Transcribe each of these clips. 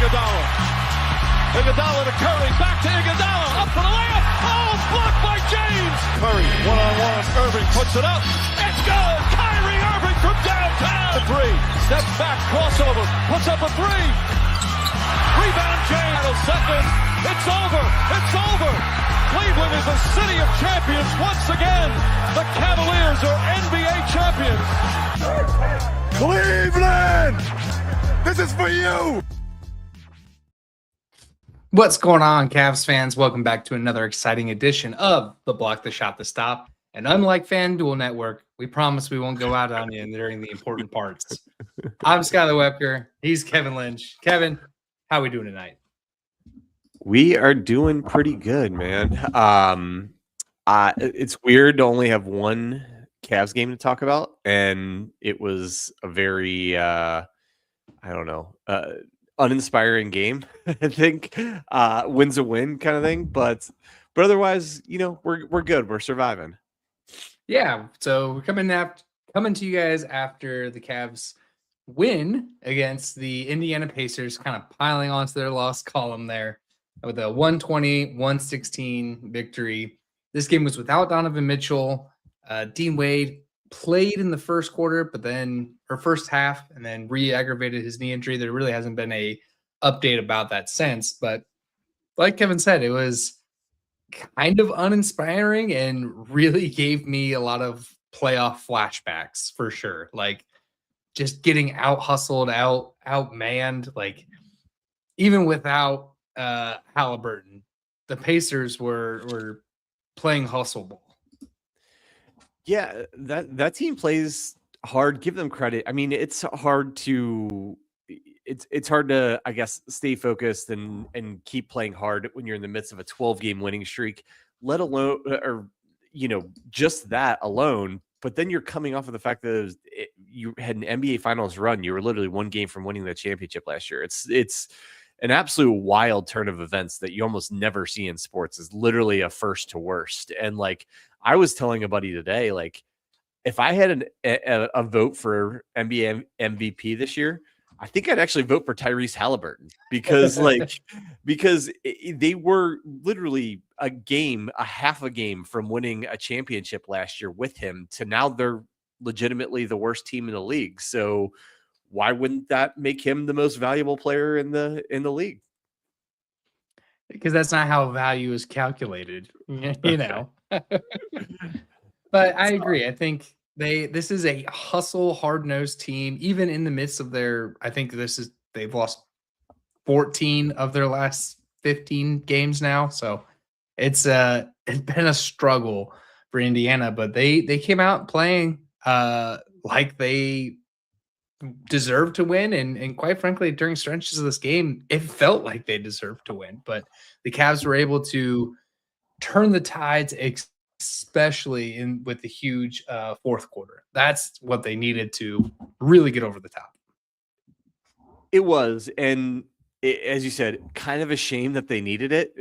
Iguodala. Iguodala to Curry, back to Iguodala, up for the layup. Oh, blocked by James. Curry, one-on-one. Irving puts it up. It's good. Kyrie Irving from downtown. The three, steps back, crossover, puts up a three. Rebound James. Second. It's over. It's over. Cleveland is a city of champions once again. The Cavaliers are NBA champions. Cleveland! This is for you! What's going on, Cavs fans? Welcome back to another exciting edition of the Block the Shot the Stop. And unlike FanDuel Network, we promise we won't go out on you during the important parts. I'm Skylar Webker. He's Kevin Lynch. Kevin, how are we doing tonight? We are doing pretty good, man. It's weird to only have one Cavs game to talk about, and it was a very, uninspiring game. I think win's a win kind of thing, but otherwise, we're good. We're surviving. Yeah, so we're coming to you guys after the Cavs win against the Indiana Pacers, kind of piling onto their loss column there with a 120-116 victory. This game was without Donovan Mitchell. Dean Wade played in the first quarter, but then first half, and then re-aggravated his knee injury. There really hasn't been a update about that since. But like Kevin said, it was kind of uninspiring and really gave me a lot of playoff flashbacks for sure. Like just getting out hustled, outmanned. Like even without Halliburton, the Pacers were playing hustle ball. Yeah, that team plays hard. Give them credit. I mean, it's hard to I guess stay focused and keep playing hard when you're in the midst of a 12-game winning streak, let alone just that alone. But then you're coming off of the fact that you had an NBA Finals run. You were literally one game from winning the championship last year. It's an absolute wild turn of events that you almost never see in sports. Is literally a first to worst. And like I was telling a buddy today, like if I had a vote for NBA MVP this year, I think I'd actually vote for Tyrese Halliburton because they were literally a half a game from winning a championship last year with him to now they're legitimately the worst team in the league. So why wouldn't that make him the most valuable player in the league? Because that's not how value is calculated, But I agree. I think this is a hustle, hard-nosed team, even in the midst of they've lost 14 of their last 15 games now. So it's been a struggle for Indiana, but they came out playing like they deserved to win, and quite frankly, during stretches of this game, it felt like they deserved to win. But the Cavs were able to turn the tides, especially with the huge fourth quarter. That's what they needed to really get over the top. It was, and as you said, kind of a shame that they needed it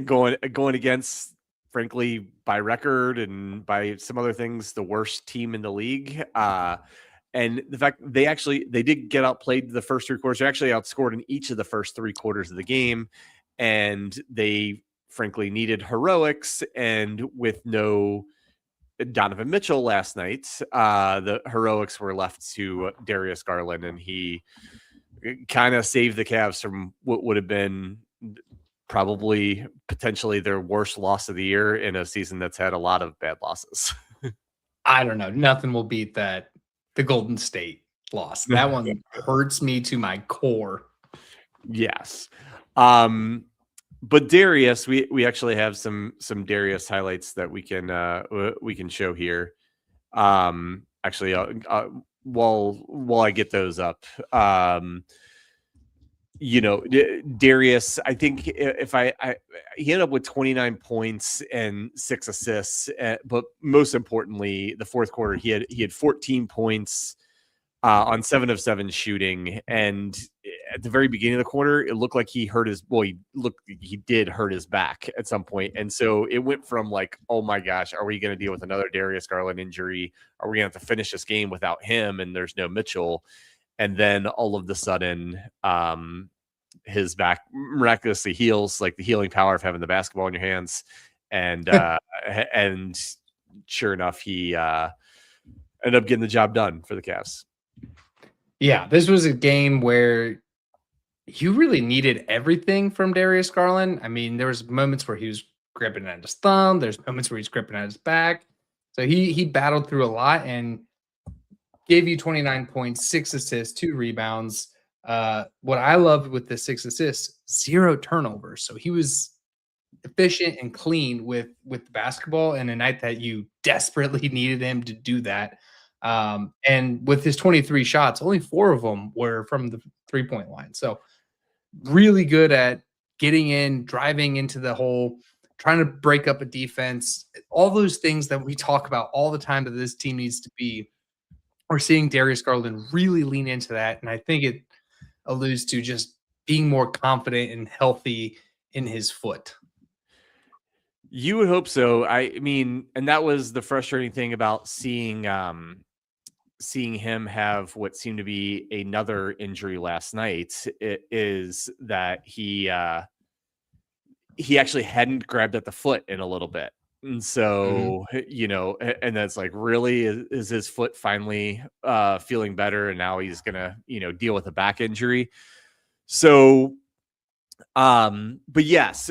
going against, frankly, by record and by some other things, the worst team in the league. And the fact they did get outplayed the first three quarters. They actually outscored in each of the first three quarters of the game. And they frankly needed heroics. And with no Donovan Mitchell last night, the heroics were left to Darius Garland. And he kind of saved the Cavs from what would have been probably potentially their worst loss of the year in a season that's had a lot of bad losses. I don't know. Nothing will beat that. The Golden State loss. That one hurts me to my core. Yes. But Darius, we actually have some Darius highlights that we can show here. Actually, while I get those up, Darius, I think he ended up with 29 points and 6 assists, but most importantly, the fourth quarter, he had 14 points on 7 of 7 shooting. And at the very beginning of the quarter, it looked like he did hurt his back at some point. And so it went from like, oh my gosh, are we going to deal with another Darius Garland injury? Are we going to have to finish this game without him? And there's no Mitchell. And then all of the sudden, his back miraculously heals, like the healing power of having the basketball in your hands. And and sure enough, he ended up getting the job done for the Cavs. Yeah, this was a game where you really needed everything from Darius Garland. I mean, there was moments where he was gripping at his thumb. There's moments where he's gripping at his back. So he battled through a lot and gave you 29 points, 6 assists, 2 rebounds. What I loved with the 6 assists, 0 turnovers. So he was efficient and clean with the basketball in a night that you desperately needed him to do that. And with his 23 shots, only 4 of them were from the 3-point line. So really good at getting in, driving into the hole, trying to break up a defense, all those things that we talk about all the time that this team needs to be. We're seeing Darius Garland really lean into that. And I think it alludes to just being more confident and healthy in his foot. You would hope so. I mean, and that was the frustrating thing about seeing him have what seemed to be another injury last night. It is that he actually hadn't grabbed at the foot in a little bit. And so, and that's like, really, is his foot finally feeling better? And now he's going to, deal with a back injury. So, but yes,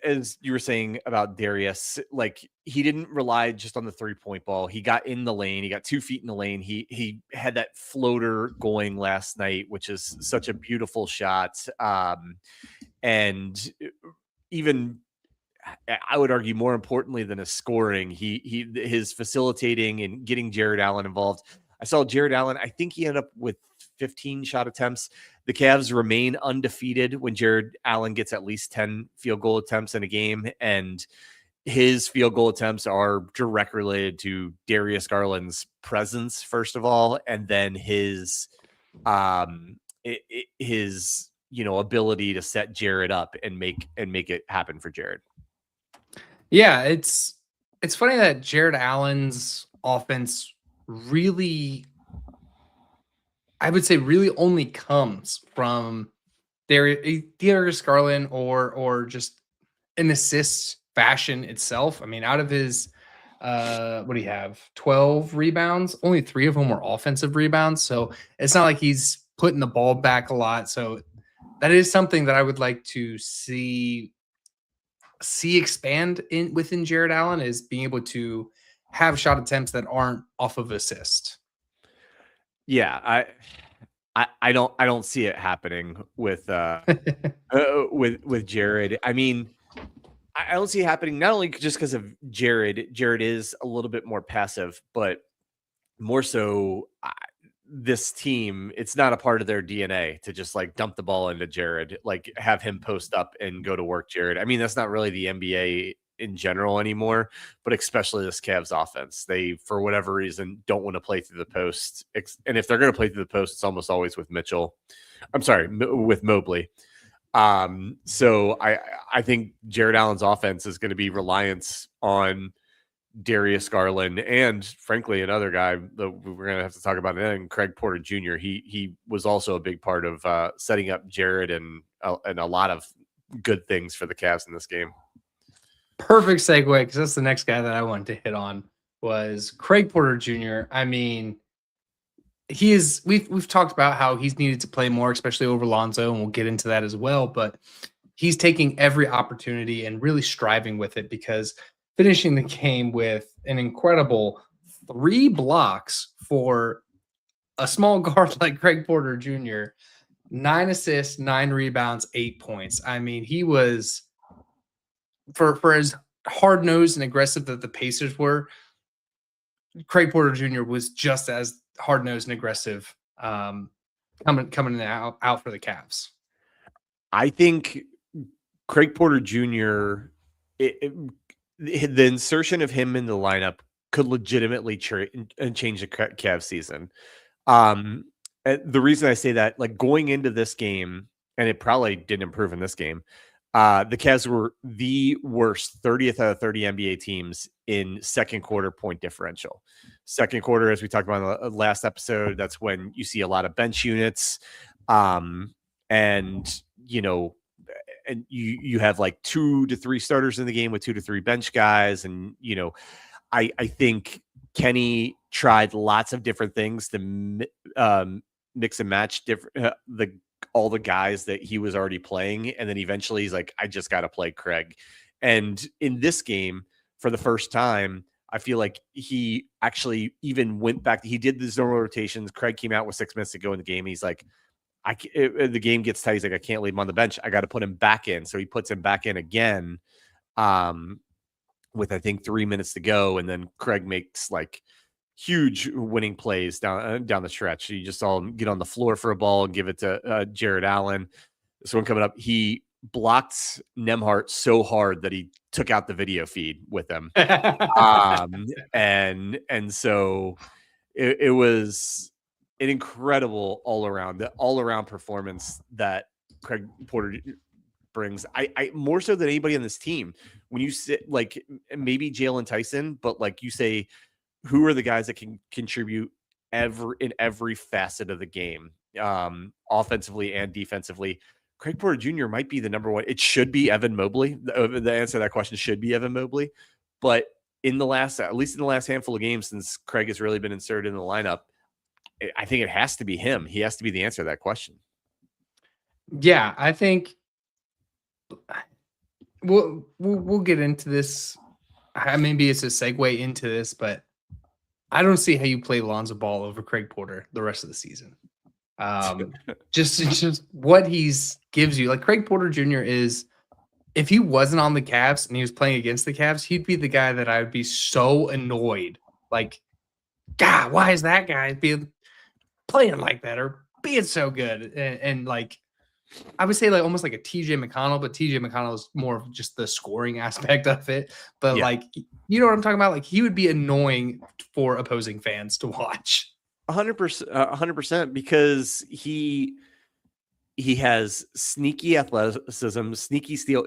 as you were saying about Darius, like he didn't rely just on the 3-point ball. He got in the lane. He got 2 feet in the lane. He had that floater going last night, which is such a beautiful shot. And even, I would argue, more importantly than his scoring, his facilitating and getting Jared Allen involved. I saw Jared Allen, I think he ended up with 15 shot attempts. The Cavs remain undefeated when Jared Allen gets at least 10 field goal attempts in a game, and his field goal attempts are directly related to Darius Garland's presence, first of all, and then his ability to set Jared up and make it happen for Jared. Yeah, it's funny that Jared Allen's offense really, I would say, really only comes from Darius Garland or just an assist fashion itself. I mean, out of his what do you have? 12 rebounds, only 3 of them were offensive rebounds. So it's not like he's putting the ball back a lot. So that is something that I would like to see expand within Jared Allen, is being able to have shot attempts that aren't off of assist. Yeah, I don't see it happening with with Jared. I mean, I don't see it happening not only just because of Jared. Jared is a little bit more passive, but more so this team, it's not a part of their DNA to just like dump the ball into Jared, like have him post up and go to work Jared. I mean, that's not really the NBA in general anymore, but especially this Cavs offense. They, for whatever reason, don't want to play through the post. And if they're going to play through the post, it's almost always with with Mobley. So I think Jared Allen's offense is going to be reliance on Darius Garland and, frankly, another guy that we're going to have to talk about, and Craig Porter Jr. He was also a big part of setting up Jared and a lot of good things for the Cavs in this game. Perfect segue, because that's the next guy that I wanted to hit on, was Craig Porter Jr. I mean, we've talked about how he's needed to play more, especially over Lonzo, and we'll get into that as well. But he's taking every opportunity and really striving with it, because finishing the game with an incredible 3 blocks for a small guard like Craig Porter Jr., 9 assists, 9 rebounds, 8 points. I mean, he was, for as hard-nosed and aggressive that the Pacers were, Craig Porter Jr. was just as hard-nosed and aggressive coming out for the Cavs. I think Craig Porter Jr., the insertion of him in the lineup could legitimately change the Cavs season. The reason I say that, like going into this game, and it probably didn't improve in this game, the Cavs were the worst 30th out of 30 NBA teams in second quarter point differential. Second quarter, as we talked about in the last episode, that's when you see a lot of bench units. And and you have like 2 to 3 starters in the game with 2 to 3 bench guys. And, I think Kenny tried lots of different things to mix and match all the guys that he was already playing. And then eventually he's like, I just got to play Craig. And in this game, for the first time, I feel like he actually even went back. He did the zonal rotations. Craig came out with 6 minutes to go in the game. He's like, the game gets tight. He's like, I can't leave him on the bench. I got to put him back in. So he puts him back in again with, I think, 3 minutes to go. And then Craig makes like huge winning plays down the stretch. You just saw him get on the floor for a ball and give it to Jared Allen. This one coming up, he blocked Nemhart so hard that he took out the video feed with him. And so it was an incredible all around performance that Craig Porter brings. I more so than anybody on this team. When you sit like maybe Jalen Tyson, but like you say, who are the guys that can contribute in every facet of the game, offensively and defensively? Craig Porter Jr. might be the number one. It should be Evan Mobley. The answer to that question should be Evan Mobley. But at least in the last handful of games since Craig has really been inserted in the lineup, I think it has to be him. He has to be the answer to that question. Yeah, I think we'll get into this. Maybe it's a segue into this, but I don't see how you play Lonzo Ball over Craig Porter the rest of the season. Just what he's gives you. Like Craig Porter Jr. is, if he wasn't on the Cavs and he was playing against the Cavs, he'd be the guy that I would be so annoyed. Like, God, why is that guy playing like that or being so good? And like, I would say like almost like a TJ McConnell, but TJ McConnell is more of just the scoring aspect of it. But like, you know what I'm talking about? Like he would be annoying for opposing fans to watch. 100%, because he has sneaky athleticism, sneaky steal.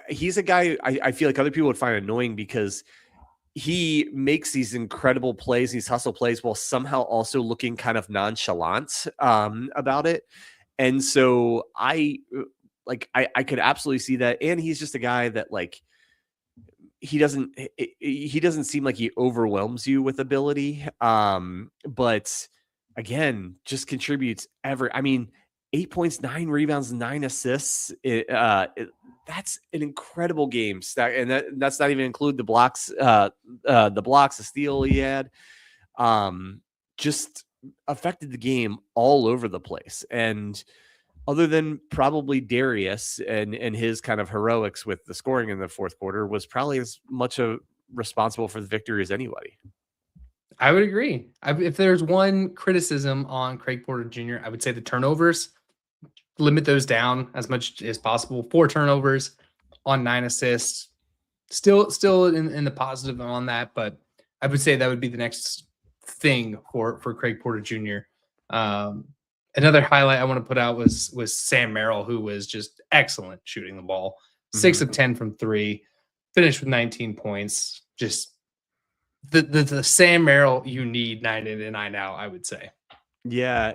He's a guy I feel like other people would find annoying because he makes these incredible plays, these hustle plays, while somehow also looking kind of nonchalant about it. And so I could absolutely see that. And he's just a guy that like, he doesn't seem like he overwhelms you with ability. But again, just contributes 8 points, 9 rebounds, 9 assists. That's an incredible game stack. And that's not even include the blocks, the steal he had. Just affected the game all over the place. And other than probably Darius and his kind of heroics with the scoring in the fourth quarter, was probably as much responsible for the victory as anybody. I would agree. If there's one criticism on Craig Porter Jr., I would say the turnovers. Limit those down as much as possible. 4 turnovers on 9 assists. Still in the positive on that, but I would say that would be the next thing for Craig Porter Jr. Another highlight I want to put out was Sam Merrill, who was just excellent shooting the ball. 6 of 10 from 3, finished with 19 points. Just the Sam Merrill you need night in and night out, I would say. Yeah,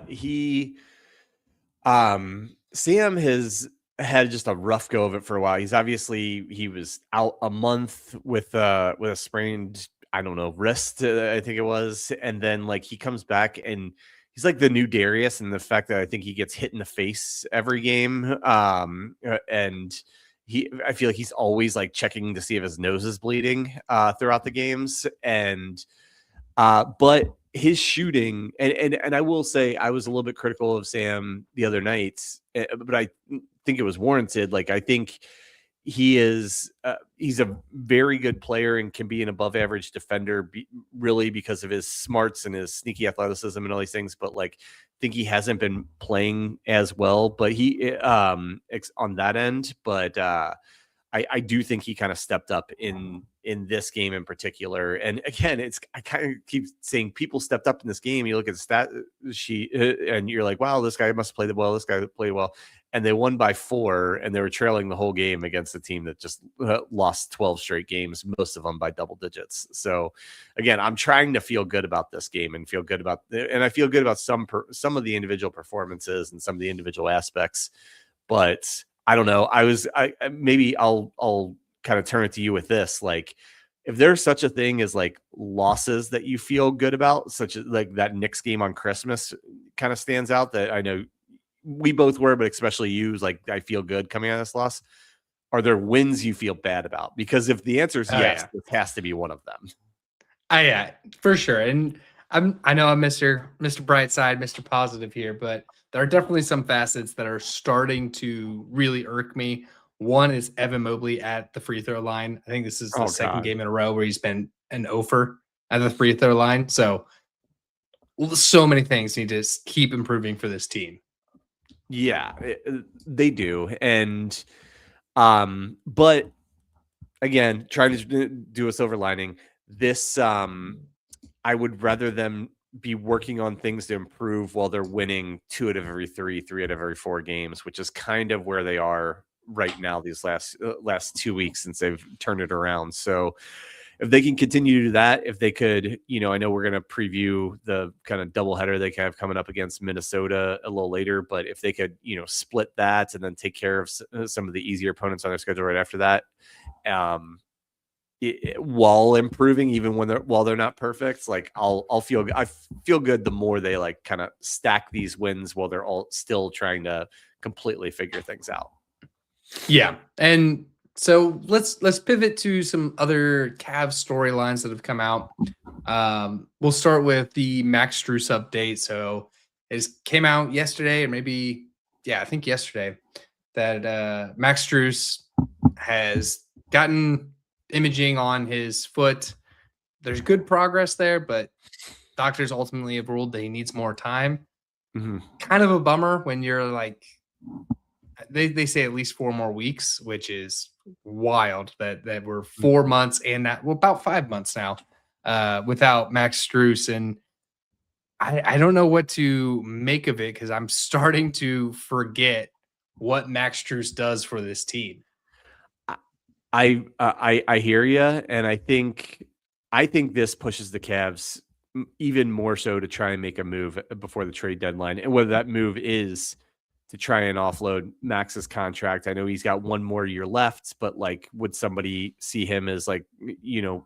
Sam has had just a rough go of it for a while. He was out a month with a sprained, I don't know, wrist, I think it was. And then like he comes back and he's like the new Darius, and the fact that I think he gets hit in the face every game. And I feel like he's always like checking to see if his nose is bleeding throughout the games. And but his shooting, and I will say I was a little bit critical of Sam the other night, but I think it was warranted. Like I think he's a very good player and can be an above average defender really because of his smarts and his sneaky athleticism and all these things. But like, I think he hasn't been playing as well, but he on that end. But I do think he kind of stepped up in this game in particular. And again, I kind of keep saying people stepped up in this game. You look at the stat sheet and you're like, wow, this guy must have played well. This guy played well. And they won by 4, and they were trailing the whole game against a team that just lost 12 straight games, most of them by double digits. So again, I'm trying to feel good about this game and feel good about some of the individual performances and some of the individual aspects. But I don't know. Maybe I'll kind of turn it to you with this. Like, if there's such a thing as like losses that you feel good about, such as like that Knicks game on Christmas kind of stands out, that I know we both were, but especially you, like, I feel good coming out of this loss. Are there wins you feel bad about? Because if the answer is yes, it has to be one of them. Yeah, for sure. And I know I'm Mr. Brightside, Mr. Positive here, but there are definitely some facets that are starting to really irk me. One is Evan Mobley at the free throw line. I think this is the second game in a row where he's been an offer at the free throw line. So many things need to keep improving for this team. Yeah, they do. And but again, trying to do a silver lining. This I would rather them be working on things to improve while they're winning 2 out of every 3 out of every 4 games, which is kind of where they are right now these last 2 weeks since they've turned it around. So if they can continue to do that, if they could, I know we're going to preview the kind of doubleheader they have coming up against Minnesota a little later, but if they could, split that and then take care of some of the easier opponents on their schedule right after that, while improving, even while they're not perfect, like I feel good the more they like kind of stack these wins while they're all still trying to completely figure things out. Yeah, and so let's pivot to some other Cavs storylines that have come out. We'll start with the Max Strus update. So it came out yesterday, or maybe, I think yesterday, that Max Strus has gotten imaging on his foot. There's good progress there, but doctors ultimately have ruled that he needs more time. Mm-hmm. Kind of a bummer when you're like, they say at least 4 more weeks, which is wild that we're 4 months and about 5 months now without Max Strus. And I don't know what to make of it, because I'm starting to forget what Max Strus does for this team. I hear you, and I think this pushes the Cavs even more so to try and make a move before the trade deadline, and whether that move is to try and offload Max's contract. I know he's got 1 more year left, but like, would somebody see him as like,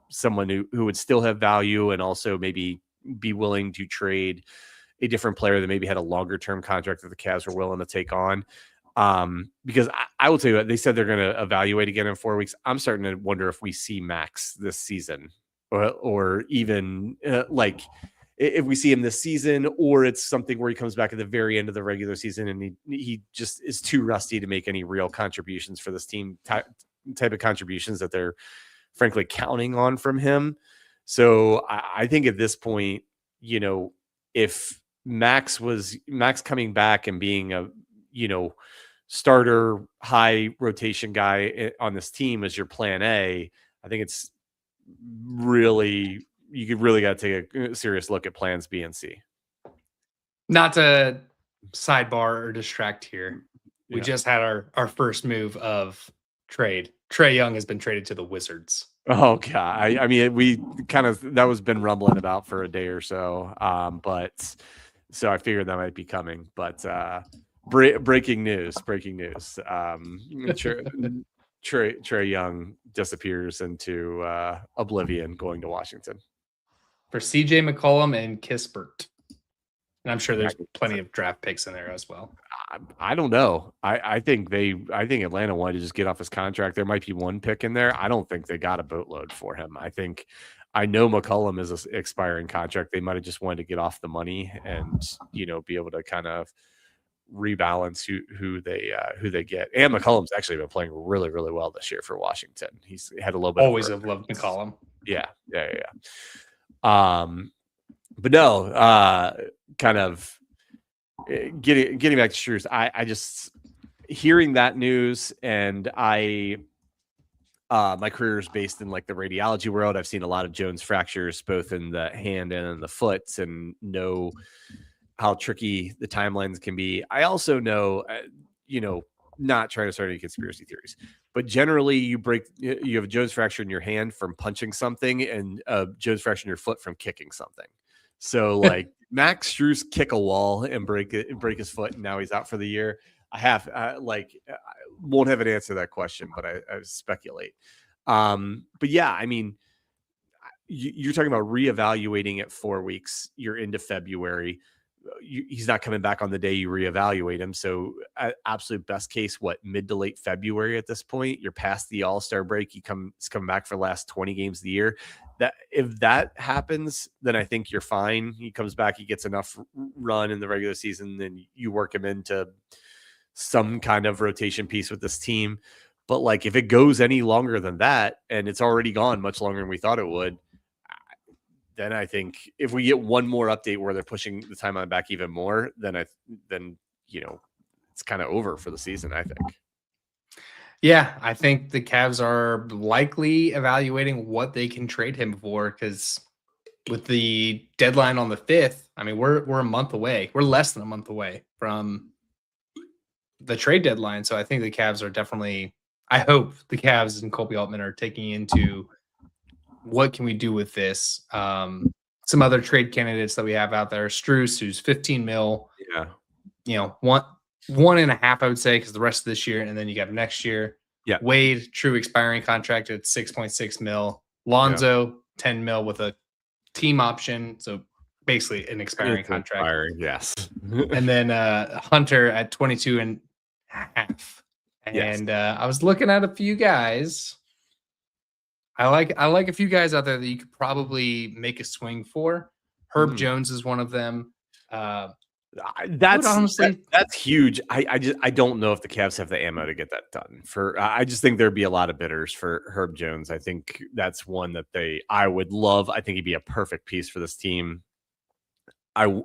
someone who would still have value and also maybe be willing to trade a different player that maybe had a longer term contract that the Cavs were willing to take on? Because I will tell you what, they said they're going to evaluate again in 4 weeks. I'm starting to wonder if we see Max this season, or even like if we see him this season, or it's something where he comes back at the very end of the regular season and he just is too rusty to make any real contributions for this team, type of contributions that they're frankly counting on from him. So I think at this point, if Max coming back and being a, starter high rotation guy on this team as your plan A, I think it's really, you really got to take a serious look at plans B and C. Not to sidebar or distract here. We just had our first move of trade. Trae Young has been traded to the Wizards. Oh God. I mean, we kind of, that was been rumbling about for a day or so. But so I figured that might be coming, but, breaking news. Trae Young disappears into oblivion, going to Washington for CJ McCollum and Kispert. And I'm sure there's plenty of draft picks in there as well. I don't know. I think Atlanta wanted to just get off his contract. There might be 1 pick in there. I don't think they got a boatload for him. I know McCollum is an expiring contract. They might have just wanted to get off the money and, be able to kind of rebalance who they get. And McCollum's actually been playing really, really well this year for Washington. He's had a little bit. Always have loved McCollum. Yeah. But no, kind of getting back to Strus. I just hearing that news, and my career is based in like the radiology world. I've seen a lot of Jones fractures, both in the hand and in the foot, and know how tricky the timelines can be. I also know, not trying to start any conspiracy theories, but generally you have a Jones fracture in your hand from punching something, and a Jones fracture in your foot from kicking something. So like Max Strus kick a wall and break his foot, and now he's out for the year. I won't have an answer to that question, but I speculate. But yeah, I mean, you're talking about reevaluating at 4 weeks. You're into February. He's not coming back on the day you reevaluate him. So absolute best case, mid to late February at this point, you're past the All-Star break. He's coming back for the last 20 games of the year. That if that happens, then I think you're fine. He comes back, he gets enough run in the regular season, then you work him into some kind of rotation piece with this team. But like, if it goes any longer than that, and it's already gone much longer than we thought it would, then I think if we get one more update where they're pushing the timeline back even more, then it's kind of over for the season, I think. Yeah, I think the Cavs are likely evaluating what they can trade him for, because with the deadline on the 5th, I mean, we're a month away. We're less than a month away from the trade deadline. So I think the Cavs are definitely, I hope the Cavs and Kobe Altman are taking into what can we do with this. Some other trade candidates that we have out there, Strus, who's 15 mil. Yeah. One and a half, I would say, because the rest of this year, and then you got next year. Yeah. Wade, true expiring contract at 6.6 mil. Lonzo, 10 mil with a team option. So basically an expiring contract. Yes. And then Hunter at 22 and a half. And I was looking at a few guys. I like a few guys out there that you could probably make a swing for. Herb Jones is one of them. That's huge. I don't know if the Cavs have the ammo to get that done. I just think there'd be a lot of bidders for Herb Jones. I think that's one that I would love. I think he'd be a perfect piece for this team. I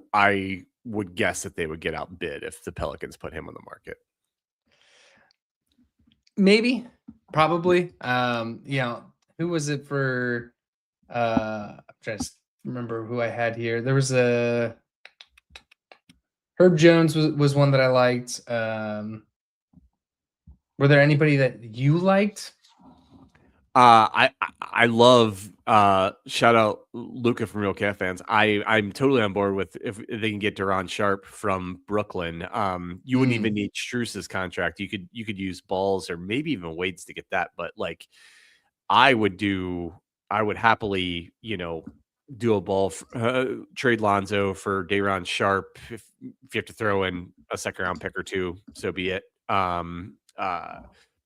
would guess that they would get outbid if the Pelicans put him on the market. Maybe, probably. Who was it for? I'm trying to remember who I had here. There was a Herb Jones was one that I liked. Were there anybody that you liked? I love shout out Luca from Real Cat Fans. I'm totally on board with if they can get Duron Sharp from Brooklyn. You wouldn't even need Strus's contract. You could use Balls or maybe even Wade's to get that. But like, I would happily, do a Ball trade Lonzo for Duron Sharp. If you have to throw in a second round pick or two, so be it. But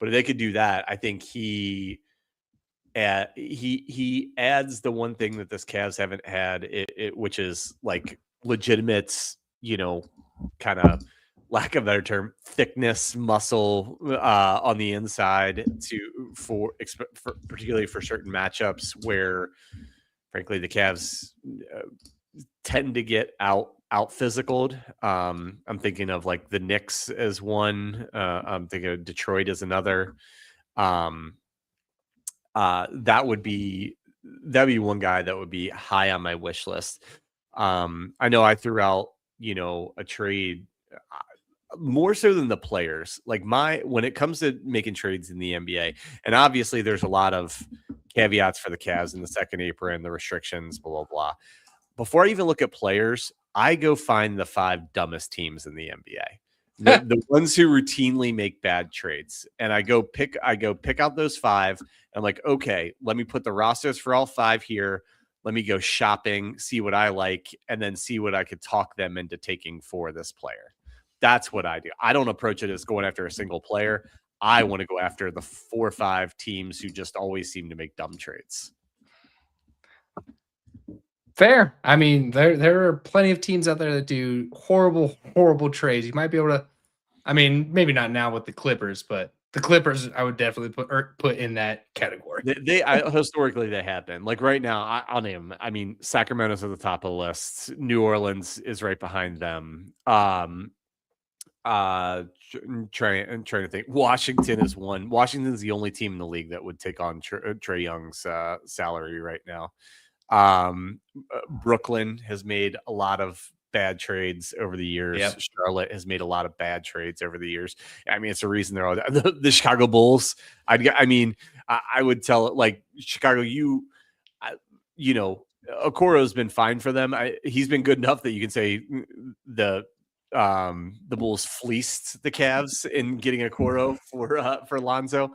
if they could do that, I think he adds the one thing that this Cavs haven't had, which is like legitimate, kind of, lack of a better term, thickness, muscle on the inside for particularly for certain matchups where, frankly, the Cavs tend to get out physicaled. I'm thinking of like the Knicks as one. I'm thinking of Detroit as another. That'd be one guy that would be high on my wish list. I know I threw out, a trade more so than the players. Like when it comes to making trades in the NBA, and obviously there's a lot of caveats for the Cavs in the second apron, the restrictions, blah, blah, blah. Before I even look at players, I go find the 5 dumbest teams in the NBA. The ones who routinely make bad trades. And I go pick out those 5. And I'm like, okay, let me put the rosters for all 5 here. Let me go shopping, see what I like, and then see what I could talk them into taking for this player. That's what I do. I don't approach it as going after a single player. I want to go after the 4 or 5 teams who just always seem to make dumb trades. Fair. I mean, there are plenty of teams out there that do horrible, horrible trades. You might be able to, I mean, maybe not now with the Clippers, but the Clippers I would definitely put in that category. Historically they have been. Like right now, I'll name them. I mean, Sacramento's at the top of the list. New Orleans is right behind them. Trying to think. Washington is one. Washington's the only team in the league that would take on Trae Young's salary right now. Brooklyn has made a lot of bad trades over the years. Yep. Charlotte has made a lot of bad trades over the years. I mean, it's a reason they're all the Chicago Bulls. I would tell like Chicago, Okoro's been fine for them. He's been good enough that you can say the the Bulls fleeced the Cavs in getting a Coro for Lonzo.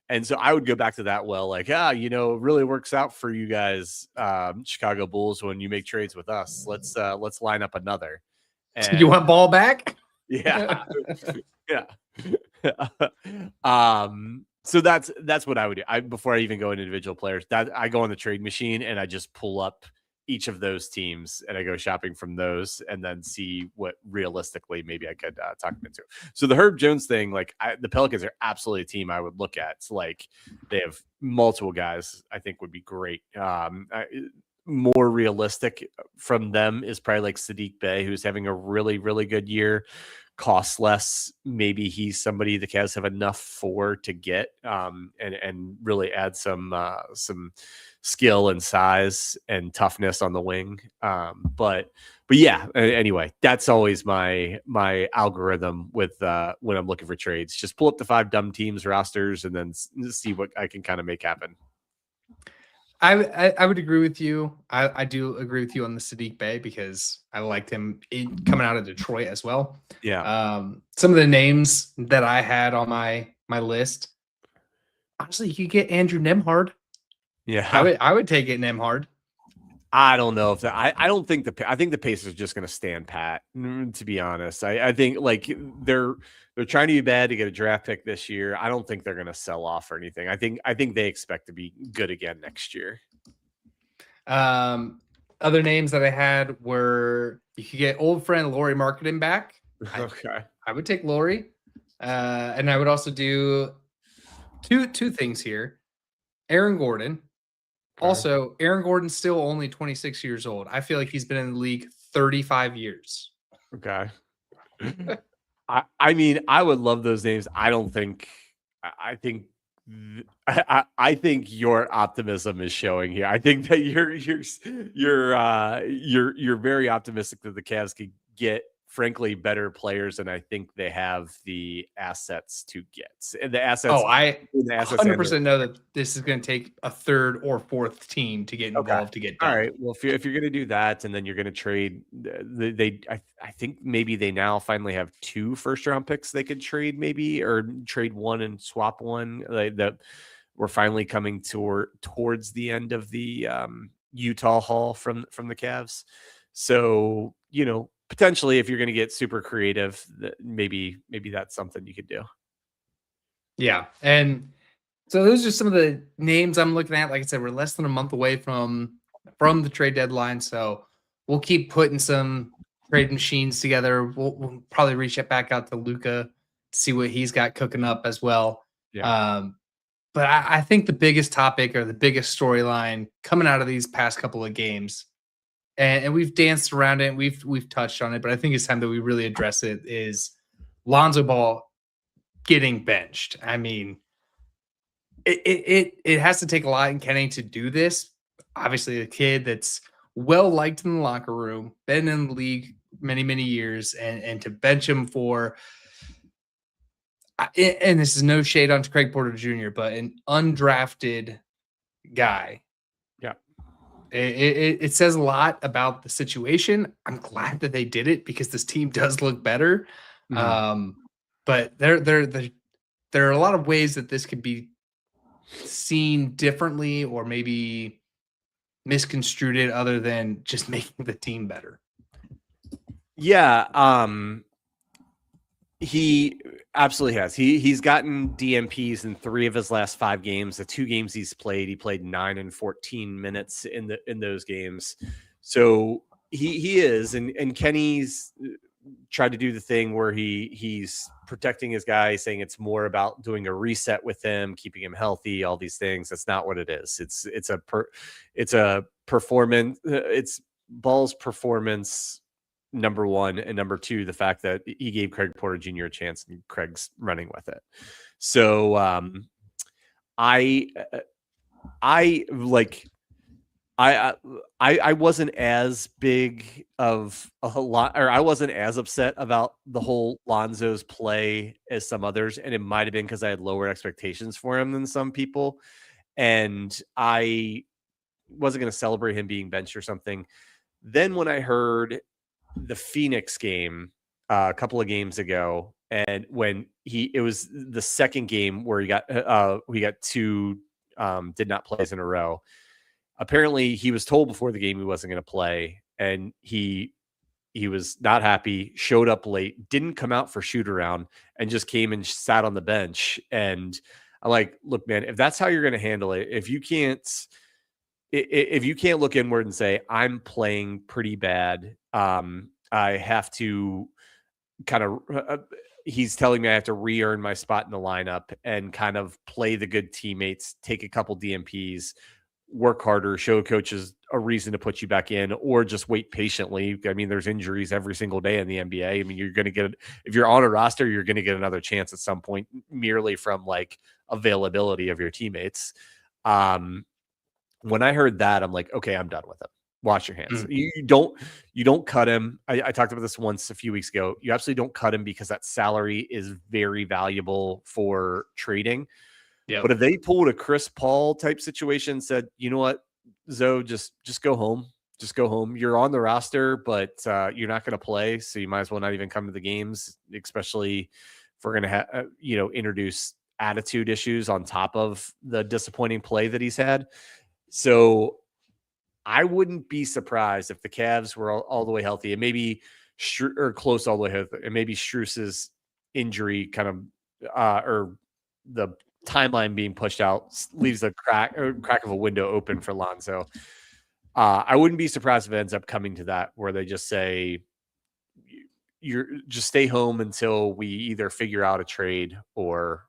And so I would go back to that like, it really works out for you guys, Chicago Bulls, when you make trades with us. Let's line up another. And You want Ball back? yeah. Yeah. So that's what I would do. Before I even go into individual players, that I go on the trade machine and I just pull up each of those teams and I go shopping from those and then see what realistically maybe I could talk them into. So the Herb Jones thing, like the Pelicans are absolutely a team I would look at. It's like they have multiple guys I think would be great. More realistic from them is probably like Sadiq Bey, who's having a really, really good year. Costs less. Maybe he's somebody the Cavs have enough for to get and really add some skill and size and toughness on the wing. But yeah, anyway, that's always my algorithm with when I'm looking for trades. Just pull up the 5 dumb teams rosters and then see what I can kind of make happen. I would agree with you. I do agree with you on the Sadiq Bey because I liked him coming out of Detroit as well. Yeah. Some of the names that I had on my list, honestly, you could get Andrew Nembhard. Yeah, I would take it Nembhard. I don't know if that. I don't think I think the Pacers are just going to stand pat. To be honest, I think like they're trying to be bad to get a draft pick this year. I don't think they're going to sell off or anything. I think they expect to be good again next year. Other names that I had were you could get old friend Lauri Markkanen back. Okay, I would take Lauri, and I would also do two things here. Aaron Gordon. Also, Aaron Gordon's still only 26 years old. I feel like he's been in the league 35 years. Okay. I mean, I would love those names. I don't think. I think your optimism is showing here. I think that you're very optimistic that the Cavs could get, frankly, better players, and I think they have the assets to get. And the assets. Oh, I 100% know that this is going to take a third or fourth team to get involved to get done. All right. Well, if you're going to do that, and then you're going to trade, I think maybe they now finally have 2 first-round picks they could trade, maybe, or trade one and swap one. That we're finally coming towards the end of the Utah haul from the Cavs. So potentially, if you're going to get super creative, maybe that's something you could do. Yeah, and so those are some of the names I'm looking at. Like I said, we're less than a month away from the trade deadline, so we'll keep putting some trade machines together. We'll probably reach back out to Luka to see what he's got cooking up as well. Yeah. But I think the biggest topic or the biggest storyline coming out of these past couple of games, and we've danced around it, we've touched on it, but I think it's time that we really address it, is Lonzo Ball getting benched. I mean, it has to take a lot in Kenny to do this. Obviously, a kid that's well liked in the locker room, been in the league many, many years, and to bench him for, and this is no shade on Craig Porter Jr., but an undrafted guy. Yeah. It says a lot about the situation. I'm glad that they did it because this team does look better. Mm-hmm. But there are a lot of ways that this could be seen differently or maybe misconstrued it other than just making the team better. Yeah. He absolutely has. He's gotten DMPs in 3 of his last 5 games. The 2 games he played 9 and 14 minutes in those games. So he is, and Kenny's tried to do the thing where he's protecting his guy, saying it's more about doing a reset with him, keeping him healthy, all these things. That's not what it is. It's a performance. It's Ball's performance, number 1, and number 2, the fact that he gave Craig Porter Jr. a chance and Craig's running with it. So I wasn't as big of a lot, or I wasn't as upset about the whole Lonzo's play as some others. And it might've been because I had lower expectations for him than some people. And I wasn't going to celebrate him being benched or something. Then when I heard the Phoenix game, a couple of games ago, and when it was the second game where he got two did not plays in a row. Apparently, he was told before the game he wasn't going to play, and he was not happy. Showed up late, didn't come out for shoot around, and just came and sat on the bench. And I'm like, look, man, if that's how you're going to handle it, if you can't look inward and say I'm playing pretty bad, I have to kind of. He's telling me I have to re-earn my spot in the lineup and kind of play the good teammates, take a couple DMPs, work harder, show coaches a reason to put you back in, or just wait patiently. I mean, there's injuries every single day in the NBA. I mean, you're going to get, if you're on a roster, you're going to get another chance at some point, merely from like availability of your teammates. When I heard that, I'm like, okay, I'm done with him. Wash your hands. You don't cut him. I talked about this once a few weeks ago. You absolutely don't cut him because that salary is very valuable for trading. Yeah. But if they pulled a Chris Paul type situation, said, you know what, Zoe, just go home. Just go home. You're on the roster, but you're not going to play, so you might as well not even come to the games, especially if we're going to introduce attitude issues on top of the disappointing play that he's had. So I wouldn't be surprised if the Cavs were all the way healthy and maybe or close all the way healthy, and maybe Strus's injury kind of or the timeline being pushed out leaves a crack of a window open for Lonzo. I wouldn't be surprised if it ends up coming to that, where they just say, you're just stay home until we either figure out a trade, or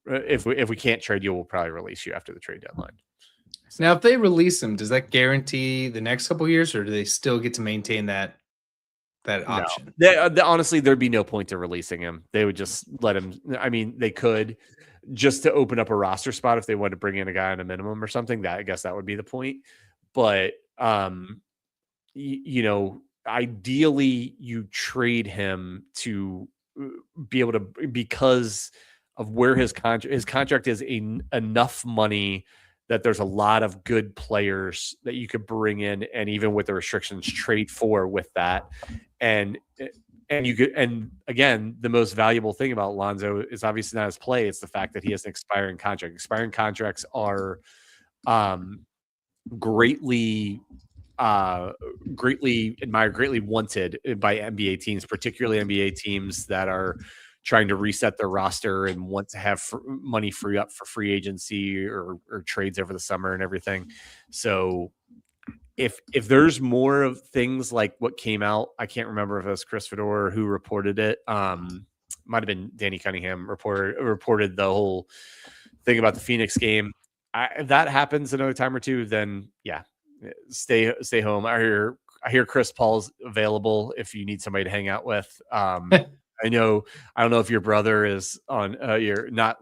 if we can't trade you, we'll probably release you after the trade deadline. Now, if they release him, does that guarantee the next couple of years, or do they still get to maintain that option? No. Honestly, there'd be no point to releasing him. They would just let him. I mean, they could just to open up a roster spot if they wanted to bring in a guy on a minimum or something. That, I guess, that would be the point. But ideally, you trade him to be able to, because of where his contract is enough money that there's a lot of good players that you could bring in, and even with the restrictions, trade for with that. And you could, and again, the most valuable thing about Lonzo is obviously not his play. It's the fact that he has an expiring contract. Expiring contracts are greatly admired, greatly wanted by NBA teams, particularly NBA teams that are trying to reset their roster and want to have money free up for free agency or trades over the summer and everything. So if there's more of things like what came out, I can't remember if it was Chris Fedor who reported it. Might have been Danny Cunningham reported the whole thing about the Phoenix game. If that happens another time or two, then yeah, stay home. I hear Chris Paul's available if you need somebody to hang out with. I don't know if your brother is on you're not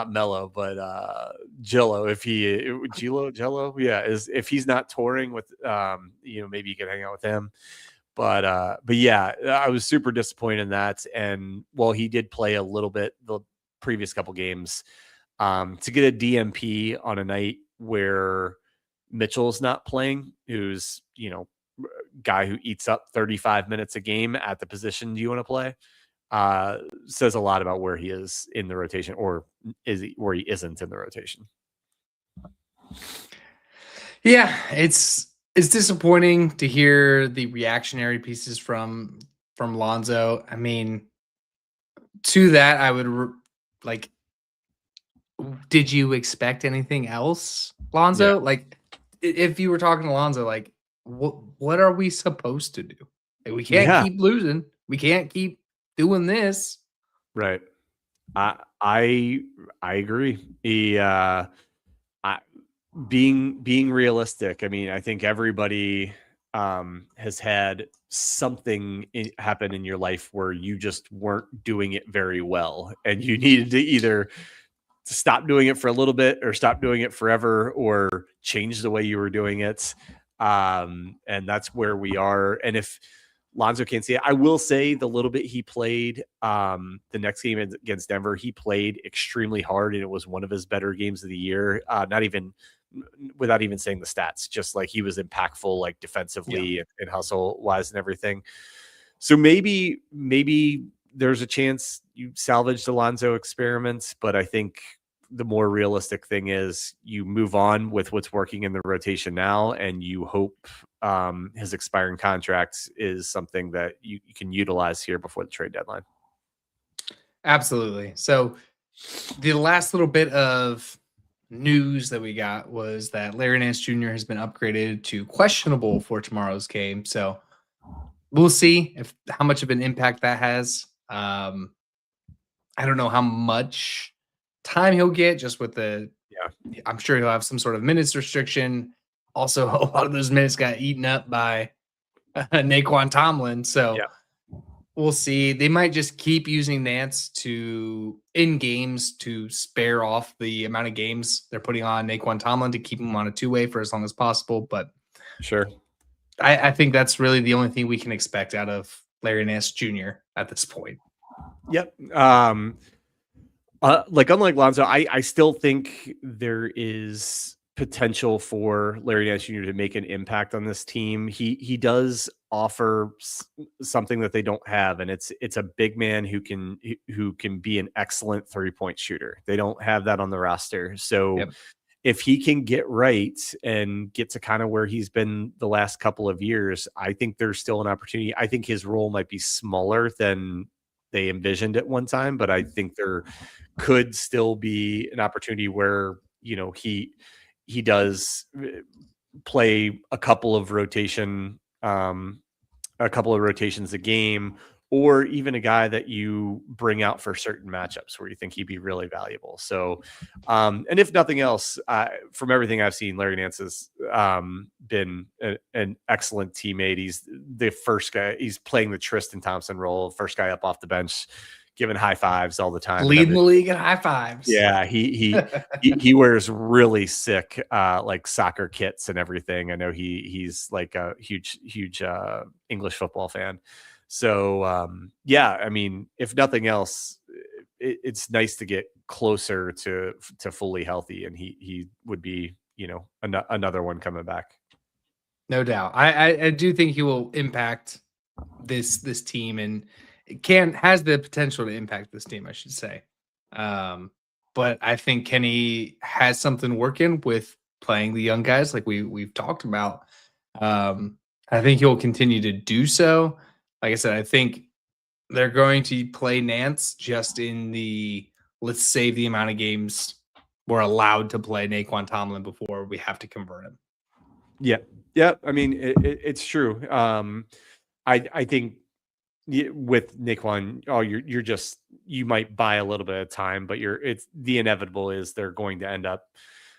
Mello, but Jello, Jello, yeah, if he's not touring with maybe you can hang out with him. But yeah, I was super disappointed in that. And while he did play a little bit the previous couple games, to get a DMP on a night where Mitchell's not playing, who's guy who eats up 35 minutes a game at the position you want to play, says a lot about where he is in the rotation, or where he isn't in the rotation. Yeah, it's disappointing to hear the reactionary pieces from Lonzo. I mean, to that, I would did you expect anything else, Lonzo? Yeah. Like, if you were talking to Lonzo, like, what are we supposed to do? Like, we can't keep losing. We can't keep doing this. Right. I agree. Being realistic. I mean, I think everybody has had something happen in your life where you just weren't doing it very well, and you needed to either stop doing it for a little bit, or stop doing it forever, or change the way you were doing it. And that's where we are. And if Lonzo can't see it, I will say the little bit he played the next game against Denver, he played extremely hard, and it was one of his better games of the year. Without even saying the stats, just like he was impactful, like defensively and hustle wise and everything. So maybe there's a chance you salvage the Lonzo experiments, but I think the more realistic thing is you move on with what's working in the rotation now, and you hope his expiring contract is something that you can utilize here before the trade deadline. Absolutely. So the last little bit of news that we got was that Larry Nance Jr. has been upgraded to questionable for tomorrow's game. So we'll see how much of an impact that has. I don't know how much time he'll get just with I'm sure he'll have some sort of minutes restriction. Also, a lot of those minutes got eaten up by Naquan Tomlin. So we'll see. They might just keep using Nance in games to spare off the amount of games they're putting on Naquan Tomlin to keep him on a two-way for as long as possible. But sure, I think that's really the only thing we can expect out of Larry Nance Jr. at this point. Yep. Like unlike Lonzo, I still think there is potential for Larry Nance Jr. to make an impact on this team. He does offer something that they don't have, and it's a big man who can be an excellent 3-point shooter. They don't have that on the roster. So if he can get right and get to kind of where he's been the last couple of years, I think there's still an opportunity. I think his role might be smaller than they envisioned at one time, but I think there could still be an opportunity where, he does play a couple of rotations a game, or even a guy that you bring out for certain matchups where you think he'd be really valuable. So, and if nothing else, from everything I've seen, Larry Nance has been an excellent teammate. He's the first guy. He's playing the Tristan Thompson role, first guy up off the bench, giving high fives all the time. Leading the league in high fives. Yeah, he wears really sick like soccer kits and everything. I know he's like a huge English football fan. So I mean, if nothing else, it's nice to get closer to fully healthy, and he would be another one coming back. No doubt. I do think he will impact this team, and has the potential to impact this team, I should say. But I think Kenny has something working with playing the young guys like we've talked about. I think he'll continue to do so. Like I said, I think they're going to play Nance just in let's save the amount of games we're allowed to play Naquan Tomlin before we have to convert him. Yeah. I mean, it's true. I think with Naquan, you might buy a little bit of time, but it's the inevitable is they're going to end up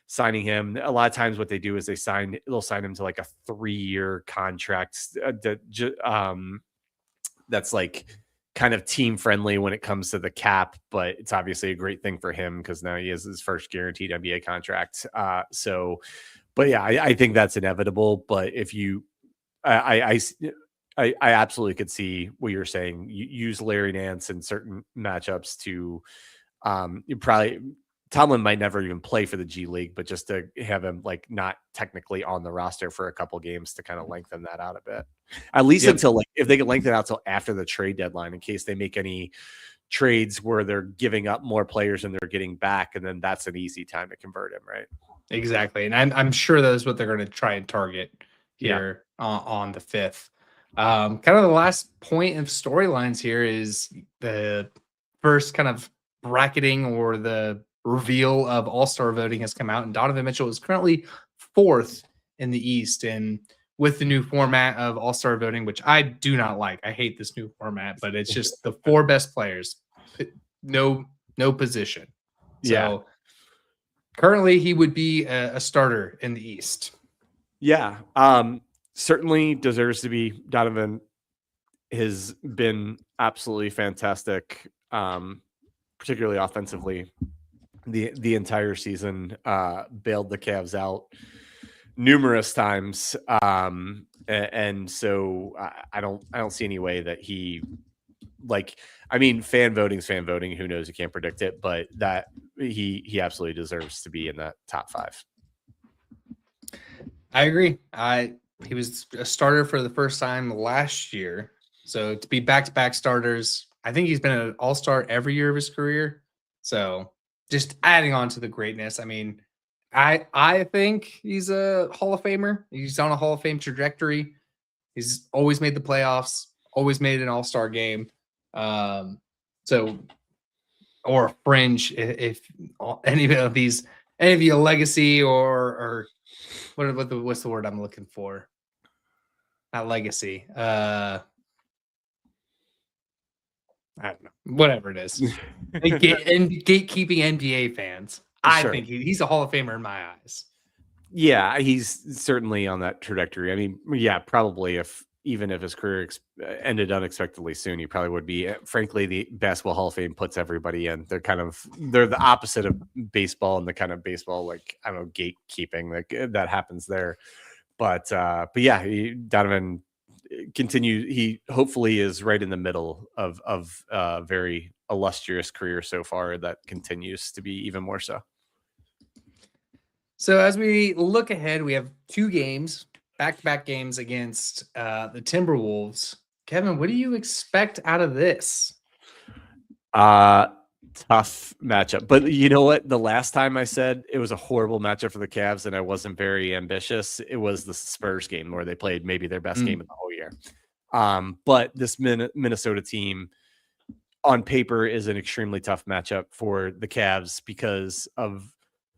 signing him. A lot of times what they do is they'll sign him to like a 3-year contract that's like kind of team friendly when it comes to the cap, but it's obviously a great thing for him because now he has his first guaranteed NBA contract. But yeah, I think that's inevitable. But if I absolutely could see what you're saying. You use Larry Nance in certain matchups to Tomlin might never even play for the G League, but just to have him like not technically on the roster for a couple games to kind of lengthen that out a bit, at least until if they can lengthen it out till after the trade deadline in case they make any trades where they're giving up more players and they're getting back, and then that's an easy time to convert him, right? Exactly, and I'm sure that's what they're going to try and target here on the 5th. Kind of the last point of storylines here is the first kind of bracketing or the reveal of all-star voting has come out, and Donovan Mitchell is currently 4th in the East. And with the new format of all-star voting, which I do not like, I hate this new format, but it's just the 4 best players, no position. So currently he would be a starter in the East. Yeah. Certainly deserves to be. Donovan has been absolutely fantastic, particularly offensively. The entire season, bailed the Cavs out numerous times, and so I don't see any way that he fan voting's fan voting. Who knows? You can't predict it, but that he absolutely deserves to be in that top 5. I agree. He was a starter for the first time last year, So to be back-to-back starters, I think he's been an all-star every year of his career. So just adding on to the greatness. I mean, I think he's a Hall of Famer. He's on a Hall of Fame trajectory. He's always made the playoffs, always made an all-star game. So or a fringe if any of you legacy or what's the word I'm looking for? Not legacy. I don't know. Whatever it is. and gatekeeping NBA fans. I think he's a Hall of Famer in my eyes. Yeah, he's certainly on that trajectory. I mean, yeah, probably even if his career ended unexpectedly soon, he probably would be. Frankly, the Basketball Hall of Fame puts everybody in. They're the opposite of baseball and the kind of baseball, like, I don't know, gatekeeping that happens there. But yeah, Donovan continues. He hopefully is right in the middle of a very illustrious career so far that continues to be even more so. So as we look ahead, we have 2 games, back-to-back games against the Timberwolves. Kevin, what do you expect out of this? Tough matchup. But you know what? The last time I said it was a horrible matchup for the Cavs and I wasn't very ambitious, it was the Spurs game where they played maybe their best game of the whole year. But this Minnesota team on paper is an extremely tough matchup for the Cavs because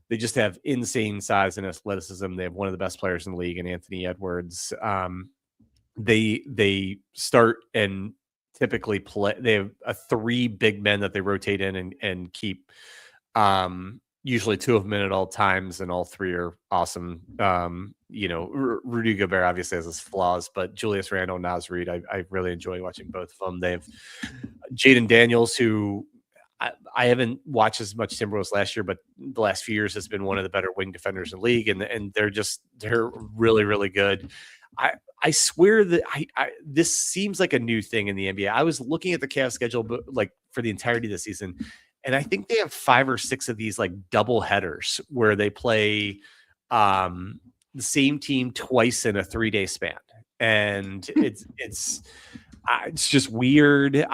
they just have insane size and athleticism. They have one of the best players in the league in Anthony Edwards. They start and typically play. They have 3 big men that they rotate in and keep. Usually 2 of them in at all times, and all 3 are awesome. Rudy Gobert obviously has his flaws, but Julius Randle, Naz Reid, I really enjoy watching both of them. They have Jaden Daniels, who I haven't watched as much Timberwolves last year, but the last few years has been one of the better wing defenders in the league, and they're really, really good. I swear that this seems like a new thing in the NBA. I was looking at the Cavs schedule, but like for the entirety of the season, and I think they have 5 or 6 of these like double headers where they play the same team twice in a 3-day span, and it's just weird.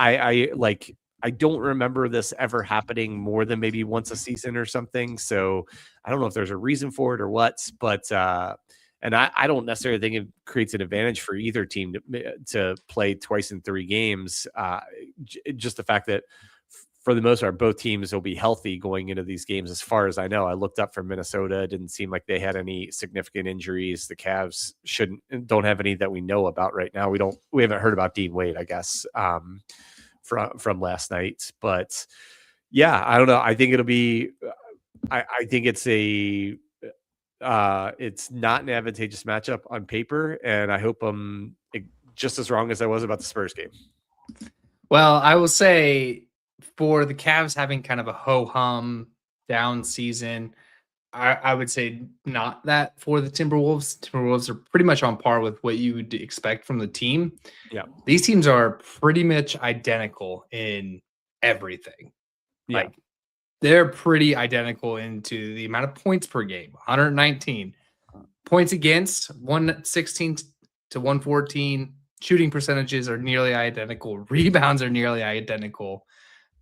I don't remember this ever happening more than maybe once a season or something. So I don't know if there's a reason for it or what, but and I don't necessarily think it creates an advantage for either team to play twice in 3 games. Just the fact that for the most part, both teams will be healthy going into these games. As far as I know, I looked up for Minnesota. It didn't seem like they had any significant injuries. The Cavs don't have any that we know about right now. We haven't heard about Dean Wade, I guess. From last night, but yeah, I don't know. I think it'll be. I think it's not an advantageous matchup on paper, and I hope I'm just as wrong as I was about the Spurs game. Well, I will say for the Cavs having kind of a ho-hum down season, I would say not that for the Timberwolves. Timberwolves are pretty much on par with what you would expect from the team. Yeah. These teams are pretty much identical in everything. Yeah. Like they're pretty identical into the amount of points per game, 119. Points against, 116 to 114. Shooting percentages are nearly identical. Rebounds are nearly identical.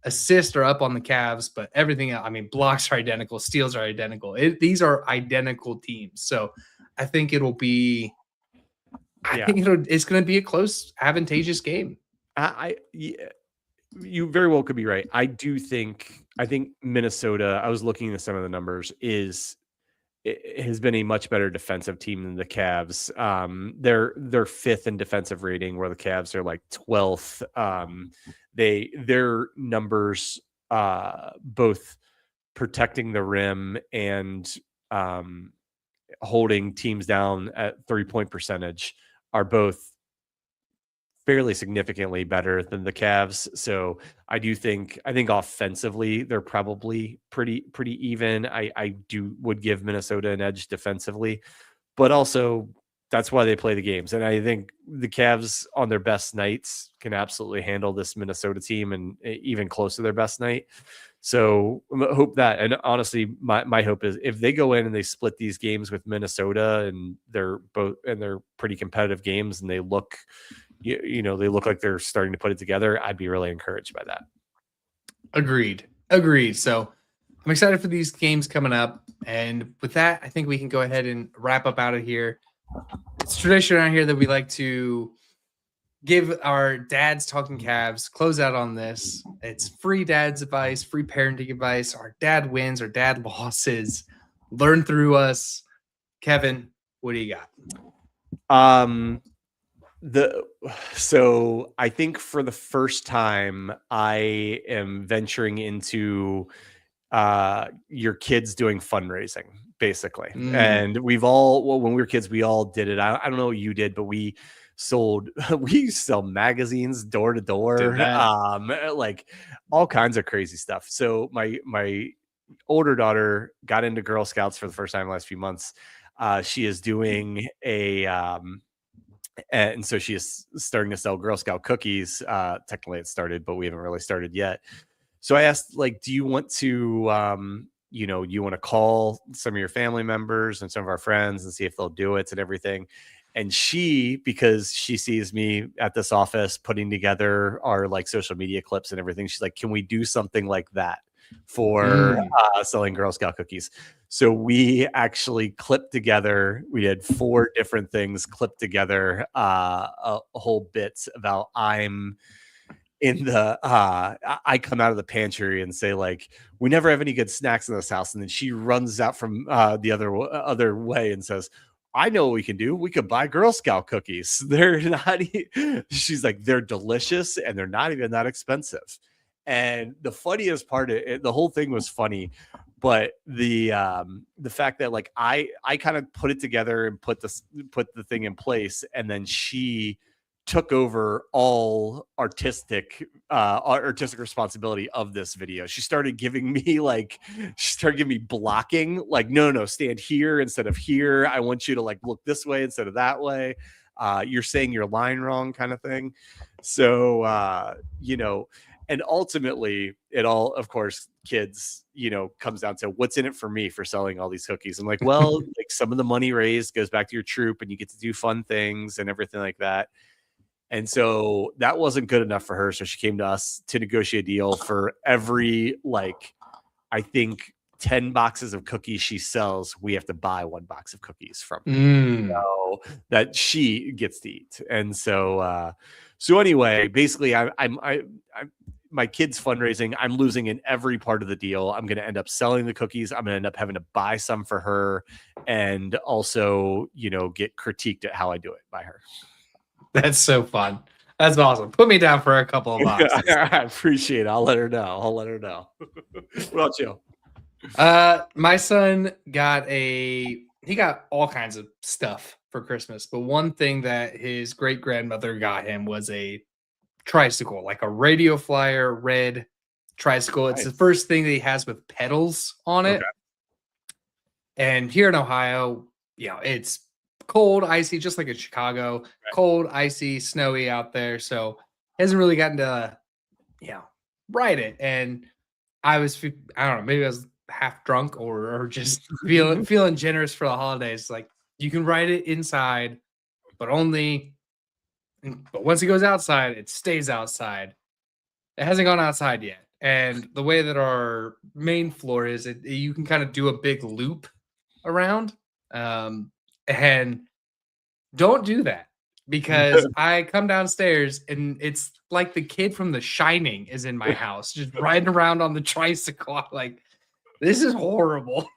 Assists are up on the Cavs, but everything else, I mean, blocks are identical, steals are identical. These are identical teams. So I think it'll be, it's going to be a close, advantageous game. You very well could be right. I think Minnesota, I was looking at some of the numbers, it has been a much better defensive team than the Cavs. They're 5th in defensive rating, where the Cavs are like 12th. Their numbers, both protecting the rim and holding teams down at 3-point percentage, are both fairly significantly better than the Cavs. So I think offensively they're probably pretty even. I would give Minnesota an edge defensively, but also that's why they play the games. And I think the Cavs on their best nights can absolutely handle this Minnesota team, and even close to their best night. So I hope that, and honestly, my hope is if they go in and they split these games with Minnesota, and they're pretty competitive games, and they look they look like they're starting to put it together, I'd be really encouraged by that. Agreed. So I'm excited for these games coming up. And with that, I think we can go ahead and wrap up out of here. It's tradition around here that we like to give our Dads Talking Cavs close out on this. It's free dad's advice, free parenting advice. Our dad wins, our dad losses. Learn through us. Kevin, what do you got? So I think for the first time, I am venturing into your kids doing fundraising, basically. And when we were kids, we all did it. I don't know what you did, but we sell magazines door to door, like all kinds of crazy stuff. So my older daughter got into Girl Scouts for the first time in the last few months. She is doing and so she is starting to sell Girl Scout cookies. Technically it started, but we haven't really started yet. So I asked, like, do you want to, you want to call some of your family members and some of our friends and see if they'll do it and everything. And because she sees me at this office putting together our like social media clips and everything, she's like, can we do something like that for selling Girl Scout cookies? So we actually clipped together. We had 4 different things clipped together, a whole bit about I'm in the I come out of the pantry and say, like, we never have any good snacks in this house, and then she runs out from the other way and says, I know what we can do. We could buy Girl Scout cookies. They're not. She's like, they're delicious and they're not even that expensive. And the funniest part, the whole thing was funny, but the fact that like I kind of put it together and put the thing in place, and then she took over all artistic responsibility of this video. She started giving me blocking, like, no, stand here instead of here. I want you to like look this way instead of that way. You're saying your line wrong, kind of thing. So, and ultimately it all, of course, kids, comes down to what's in it for me for selling all these cookies. I'm like, well, like some of the money raised goes back to your troop and you get to do fun things and everything like that. And so that wasn't good enough for her. So she came to us to negotiate a deal for every, like, I think 10 boxes of cookies she sells, we have to buy 1 box of cookies from her, so that she gets to eat. And so, anyway, basically I'm my kids fundraising, I'm losing in every part of the deal. I'm going to end up selling the cookies. I'm going to end up having to buy some for her and also, get critiqued at how I do it by her. That's so fun. That's awesome. Put me down for a couple of boxes. I appreciate it. I'll let her know. What about you? My son got all kinds of stuff for Christmas, but one thing that his great grandmother got him was a tricycle, like a radio flyer red tricycle. It's the first thing that he has with pedals on it. Okay. And here in Ohio, it's cold, icy, just like in Chicago. Right. Cold, icy, snowy out there. So hasn't really gotten to, ride it. And I don't know, maybe I was half drunk or just feeling generous for the holidays. Like, you can ride it inside, but once it goes outside, it stays outside. It hasn't gone outside yet. And the way that our main floor is, you can kind of do a big loop around. And don't do that, because I come downstairs and it's like the kid from The Shining is in my house, just riding around on the tricycle. I'm like, this is horrible.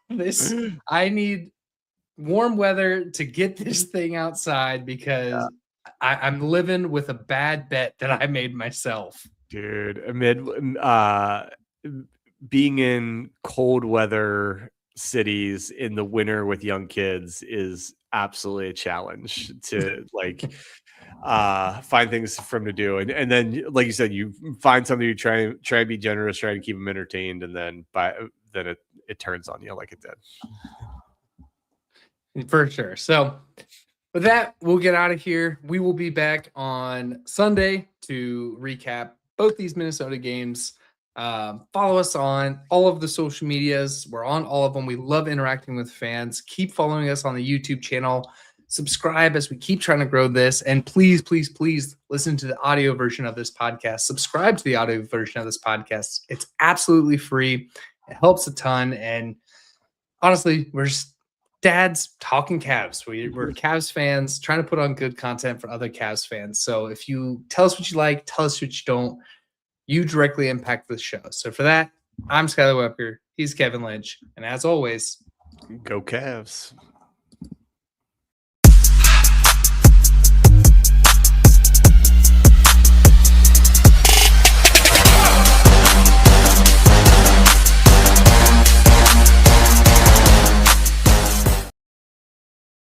I need warm weather to get this thing outside, because I'm living with a bad bet that I made myself. Dude, amid being in cold weather cities in the winter with young kids is absolutely a challenge to like find things for them to do, and then, like you said, you find something, you try and be generous, try to keep them entertained, and then it turns on you like it did. For sure. So with that, we'll get out of here. We will be back on Sunday to recap both these Minnesota games. Follow us on all of the social medias. We're on all of them. We love interacting with fans. Keep following us on the YouTube channel. subscribe as we keep trying to grow this. And please, please, please listen to the audio version of this podcast. Subscribe to the audio version of this podcast. It's absolutely free. It helps a ton. And honestly, we're just dads talking Cavs. We're Cavs fans trying to put on good content for other Cavs fans. So if you tell us what you like, tell us what you don't, you directly impact the show. So for that, I'm Skylar Weber. He's Kevin Lynch. And as always, Go Cavs.